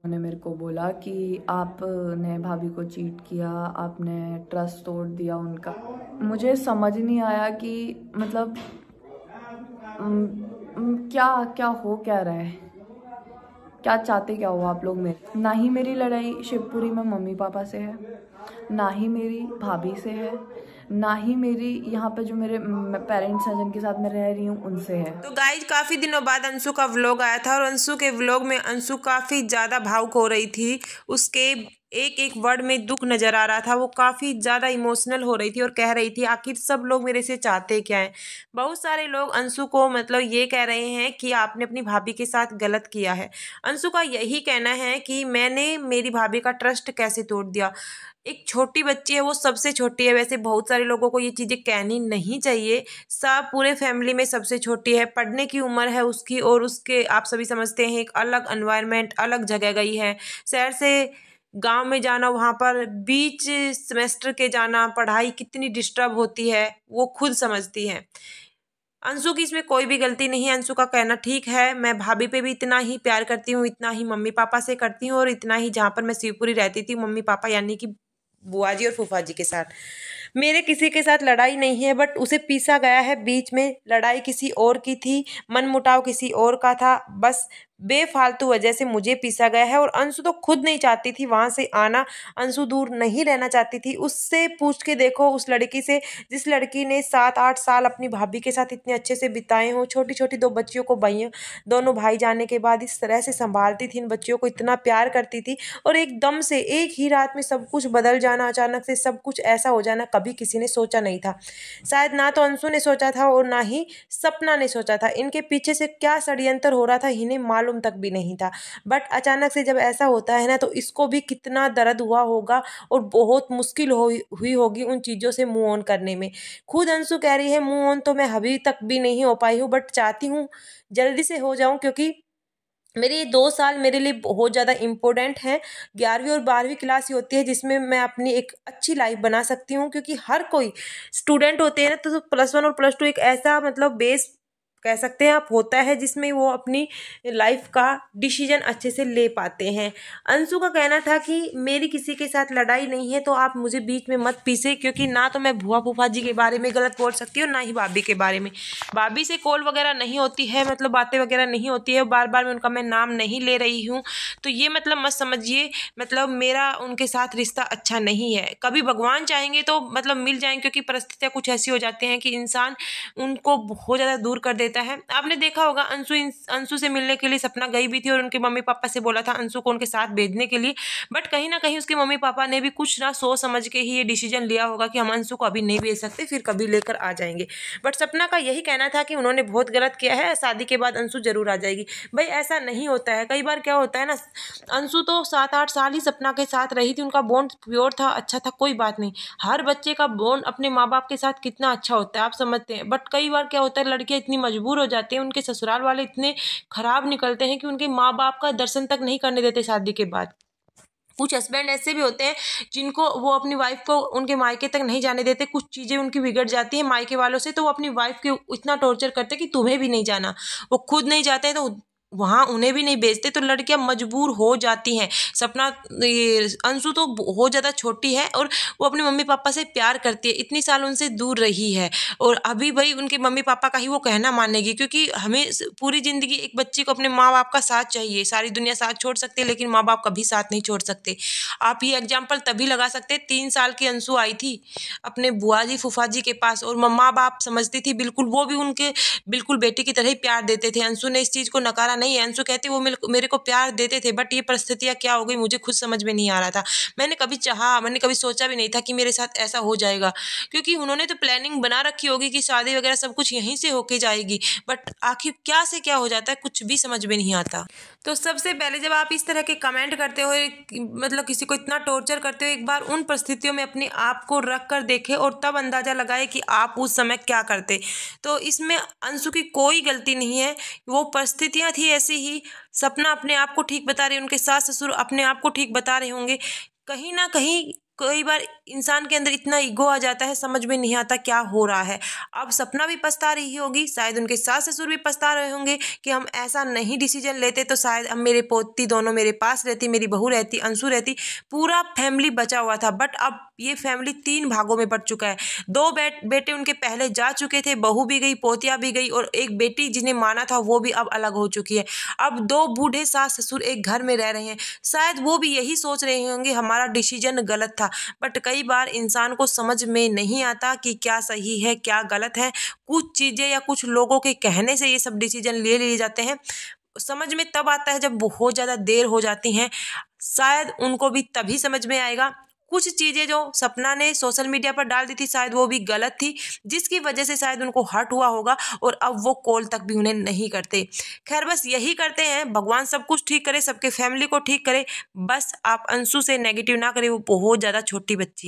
उन्होंने मेरे को बोला कि आपने भाभी को चीट किया, आपने ट्रस्ट तोड़ दिया उनका। मुझे समझ नहीं आया कि मतलब क्या क्या हो क्या रहा है, क्या चाहते क्या हो आप लोग मेरे। ना ही मेरी लड़ाई शिवपुरी में मम्मी पापा से है, ना ही मेरी भाभी से है, ना ही मेरी यहाँ पे जो मेरे पेरेंट्स हैं जिनके साथ मैं रह रही हूँ उनसे है। तो गाइज काफी दिनों बाद अंशु का व्लॉग आया था और अंशु के व्लॉग में अंशु काफी ज्यादा भावुक हो रही थी। उसके एक एक वर्ड में दुख नजर आ रहा था। वो काफी ज्यादा इमोशनल हो रही थी और कह रही थी आखिर सब लोग मेरे से चाहते क्या है। बहुत सारे लोग अंशु को मतलब ये कह रहे हैं कि आपने अपनी भाभी के साथ गलत किया है। अंशु का यही कहना है कि मैंने मेरी भाभी का ट्रस्ट कैसे तोड़ दिया। एक छोटी बच्ची है, वो सबसे छोटी है। वैसे बहुत सारे लोगों को ये चीजें कहनी नहीं चाहिए। सब पूरे फैमिली में सबसे छोटी है, पढ़ने की उम्र है उसकी और उसके आप सभी समझते हैं एक अलग एनवायरनमेंट, अलग जगह गई है। शहर से गांव में जाना, वहां पर बीच सेमेस्टर के जाना, पढ़ाई कितनी डिस्टर्ब होती है वो खुद समझती है। अंशु की इसमें कोई भी गलती नहीं है। अंशु का कहना ठीक है, मैं भाभी पे भी इतना ही प्यार करती हूँ, इतना ही मम्मी पापा से करती हूँ और इतना ही जहाँ पर मैं शिवपुरी रहती थी मम्मी पापा यानी कि बुआ जी और फूफा जी के साथ। मेरे किसी के साथ लड़ाई नहीं है, बट उसे पीसा गया है। बीच में लड़ाई किसी और की थी, मनमुटाव किसी और का था। बस बेफालतू वजह से मुझे पीसा गया है और अंशु तो खुद नहीं चाहती थी वहां से आना। अंशु दूर नहीं रहना चाहती थी। उससे पूछ के देखो, उस लड़की से जिस लड़की ने 7-8 साल अपनी भाभी के साथ इतने अच्छे से बिताए हों, छोटी छोटी 2 बच्चियों को भाई, दोनों भाई जाने के बाद इस तरह से संभालती थी, इन बच्चियों को इतना प्यार करती थी और एकदम से एक ही रात में सब कुछ बदल जाना, अचानक से सब कुछ ऐसा हो जाना कभी किसी ने सोचा नहीं था। शायद ना तो अंशु ने सोचा था और ना ही सपना ने सोचा था। इनके पीछे से क्या षड्यंत्र हो रहा था इन्हें मालूम तक भी नहीं था। बट अचानक से जब ऐसा होता है ना, तो इसको भी कितना दर्द हुआ होगा और बहुत मुश्किल हुई होगी उन चीज़ों से मूव ऑन करने में। खुद अंशु कह रही है मूव ऑन तो मैं अभी तक भी नहीं हो पाई हूँ, बट चाहती हूँ जल्दी से हो जाऊँ, क्योंकि मेरे ये 2 साल मेरे लिए बहुत ज़्यादा इम्पोर्टेंट हैं। 11वीं और 12वीं क्लास ही होती है जिसमें मैं अपनी एक अच्छी लाइफ बना सकती हूँ, क्योंकि हर कोई स्टूडेंट होते हैं ना, तो +1 और +2 एक ऐसा मतलब बेस कह सकते हैं आप होता है जिसमें वो अपनी लाइफ का डिसीजन अच्छे से ले पाते हैं। अंशु का कहना था कि मेरी किसी के साथ लड़ाई नहीं है, तो आप मुझे बीच में मत पीसे, क्योंकि ना तो मैं बुआ फूफा जी के बारे में गलत बोल सकती हूँ, ना ही भाभी के बारे में। भाभी से कॉल वगैरह नहीं होती है, मतलब बातें वगैरह नहीं होती है, बार बार मैं उनका नाम नहीं ले रही हूँ। तो ये मतलब मत समझिए मतलब मेरा उनके साथ रिश्ता अच्छा नहीं है। कभी भगवान चाहेंगे तो मतलब मिल जाएंगे, क्योंकि परिस्थितियाँ कुछ ऐसी हो जाती हैं कि इंसान उनको बहुत ज़्यादा दूर कर देता है। आपने देखा होगा अंशु से मिलने के लिए सपना गई भी थी और उनके मम्मी पापा से बोला था अंशु को उनके साथ भेजने के लिए। बट कहीं ना कहीं उसके मम्मी पापा ने भी कुछ ना सोच समझ के ही ये डिसीजन लिया होगा कि हम अंशु को अभी नहीं भेज सकते, फिर कभी लेकर आ जाएंगे। बट सपना का यही कहना था कि उन्होंने बहुत गलत किया है, शादी के बाद अंशु जरूर आ जाएगी। भाई ऐसा नहीं होता है। कई बार क्या होता है ना, अंशु तो 7-8 साल ही सपना के साथ रही थी, उनका बॉन्ड प्योर था, अच्छा था, कोई बात नहीं। हर बच्चे का बॉन्ड अपने माँ बाप के साथ कितना अच्छा होता है आप समझते हैं। बट कई बार क्या होता है, लड़कियां इतनी मजबूर हो जाती हैं, उनके ससुराल वाले इतने खराब निकलते हैं कि उनके माँ बाप का दर्शन तक नहीं करने देते शादी के बाद। कुछ हस्बैंड ऐसे भी होते हैं जिनको वो अपनी वाइफ को उनके मायके तक नहीं जाने देते, कुछ चीज़ें उनकी बिगड़ जाती हैं मायके वालों से, तो वो अपनी वाइफ के इतना टॉर्चर करते हैं कि तुम्हें भी नहीं जाना। वो खुद नहीं जाते हैं तो वहाँ उन्हें भी नहीं भेजते, तो लड़कियां मजबूर हो जाती हैं। सपना ये अंशु तो बहुत ज़्यादा छोटी है और वो अपने मम्मी पापा से प्यार करती है, इतनी साल उनसे दूर रही है और अभी भाई उनके मम्मी पापा का ही वो कहना मानेगी, क्योंकि हमें पूरी ज़िंदगी एक बच्चे को अपने माँ बाप का साथ चाहिए। सारी दुनिया साथ छोड़ सकती है लेकिन माँ बाप कभी साथ नहीं छोड़ सकते। आप ये एग्जाम्पल तभी लगा सकते हैं, 3 साल की अंशु आई थी अपने बुआ जी फूफा जी के पास और माँ बाप समझती थी बिल्कुल, वो भी उनके बिल्कुल बेटी की तरह ही प्यार देते थे। अंशु ने इस चीज़ को नकारा नहीं है, अंशु कहती वो मेरे को प्यार देते थे, बट ये परिस्थितियाँ क्या हो गई मुझे खुद समझ में नहीं आ रहा था। मैंने कभी सोचा भी नहीं था कि मेरे साथ ऐसा हो जाएगा, क्योंकि उन्होंने तो प्लानिंग बना रखी होगी कि शादी वगैरह सब कुछ यहीं से होके जाएगी, बट आखिर क्या से क्या हो जाता है कुछ भी समझ में नहीं आता। तो सबसे पहले जब आप इस तरह के कमेंट करते हो, मतलब किसी को इतना टॉर्चर करते हो, एक बार उन परिस्थितियों में अपने आप को रख कर देखें और तब अंदाजा लगाए कि आप उस समय क्या करते। तो इसमें अंशु की कोई गलती नहीं है, वो परिस्थितियां थी ऐसी ही। सपना अपने आप को ठीक बता रही, उनके सास ससुर अपने आप को ठीक बता रहे होंगे। कहीं ना कहीं कई बार इंसान के अंदर इतना ईगो आ जाता है, समझ में नहीं आता क्या हो रहा है। अब सपना भी पछता रही होगी, शायद उनके सास ससुर भी पछता रहे होंगे कि हम ऐसा नहीं डिसीजन लेते तो शायद अब मेरे पोती दोनों मेरे पास रहती, मेरी बहू रहती, अंशु रहती, पूरा फैमिली बचा हुआ था। बट अब ये फैमिली 3 भागों में बट चुका है। 2 बेटे उनके पहले जा चुके थे, बहू भी गई, पोतिया भी गई, और एक बेटी जिन्हें माना था वो भी अब अलग हो चुकी है। अब 2 बूढ़े सास ससुर एक घर में रह रहे हैं। शायद वो भी यही सोच रहे होंगे हमारा डिसीजन गलत था। बट कई बार इंसान को समझ में नहीं आता कि क्या सही है क्या गलत है। कुछ चीज़ें या कुछ लोगों के कहने से ये सब डिसीजन ले लिए जाते हैं। समझ में तब आता है जब बहुत ज़्यादा देर हो जाती हैं। शायद उनको भी तभी समझ में आएगा। कुछ चीज़ें जो सपना ने सोशल मीडिया पर डाल दी थी शायद वो भी गलत थी, जिसकी वजह से शायद उनको हर्ट हुआ होगा और अब वो कॉल तक भी उन्हें नहीं करते। खैर बस यही करते हैं, भगवान सब कुछ ठीक करे, सबके फैमिली को ठीक करे। बस आप अंशु से नेगेटिव ना करें, वो बहुत ज़्यादा छोटी बच्ची है।